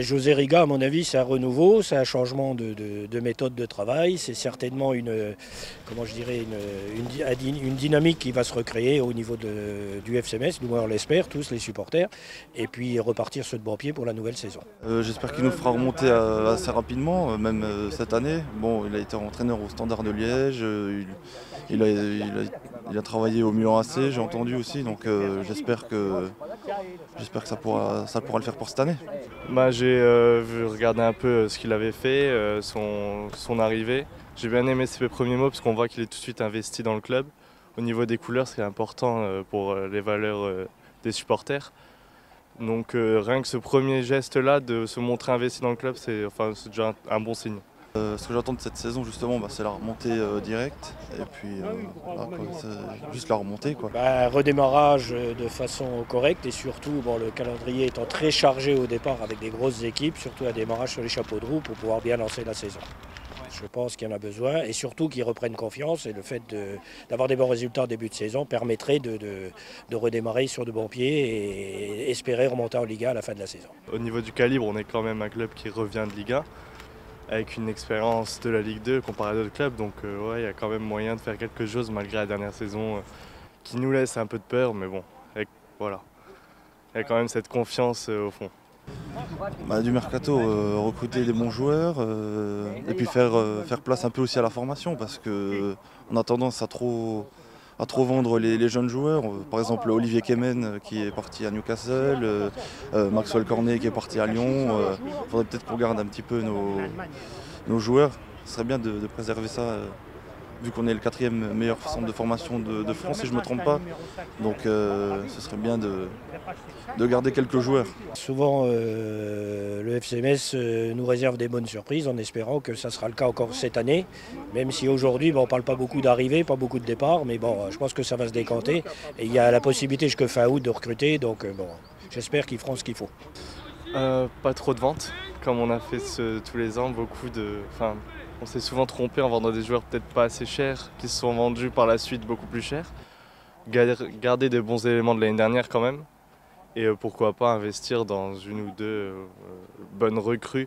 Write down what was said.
José Riga, à mon avis, c'est un renouveau, c'est un changement de méthode de travail. C'est certainement comment je dirais, une dynamique qui va se recréer au niveau du FCMS, du moins on l'espère, tous les supporters, et puis repartir sur de bon pied pour la nouvelle saison. J'espère qu'il nous fera remonter assez rapidement, même cette année. Bon, il a été entraîneur au Standard de Liège, il a travaillé au Milan AC, j'ai entendu aussi, donc j'espère que ça pourra le faire pour cette année. J'ai regardé un peu ce qu'il avait fait, son arrivée. J'ai bien aimé ses premiers mots parce qu'on voit qu'il est tout de suite investi dans le club. Au niveau des couleurs, c'est important pour les valeurs des supporters. Donc rien que ce premier geste-là de se montrer investi dans le club, c'est déjà un bon signe. Ce que j'attends de cette saison justement, c'est la remontée directe et puis voilà, c'est juste la remontée, quoi. Un redémarrage de façon correcte et surtout le calendrier étant très chargé au départ avec des grosses équipes, surtout un démarrage sur les chapeaux de roue pour pouvoir bien lancer la saison. Je pense qu'il y en a besoin et surtout qu'ils reprennent confiance et le fait d'avoir des bons résultats en début de saison permettrait de redémarrer sur de bons pieds et espérer remonter en Liga à la fin de la saison. Au niveau du calibre, on est quand même un club qui revient de Liga avec une expérience de la Ligue 2 comparée à d'autres clubs. Donc il y a quand même moyen de faire quelque chose malgré la dernière saison qui nous laisse un peu de peur. Mais bon, voilà. Il y a quand même cette confiance au fond. Du mercato, recruter des bons joueurs et puis faire place un peu aussi à la formation parce qu'on a tendance à trop vendre les jeunes joueurs. Par exemple Olivier Kemen qui est parti à Newcastle, Maxwell Cornet qui est parti à Lyon. Il faudrait peut-être qu'on garde un petit peu nos joueurs. Ce serait bien de préserver ça vu qu'on est le 4e meilleur centre de formation de France si je ne me trompe pas. Donc ce serait bien de garder quelques joueurs. Souvent le FCMS nous réserve des bonnes surprises en espérant que ça sera le cas encore cette année. Même si aujourd'hui on ne parle pas beaucoup d'arrivées, pas beaucoup de départs, mais je pense que ça va se décanter. Et il y a la possibilité jusqu'à fin août de recruter, donc j'espère qu'ils feront ce qu'il faut. Pas trop de ventes, comme on a fait tous les ans, on s'est souvent trompé en vendant des joueurs peut-être pas assez chers, qui se sont vendus par la suite beaucoup plus cher. Garder des bons éléments de l'année dernière quand même, et pourquoi pas investir dans une ou deux bonnes recrues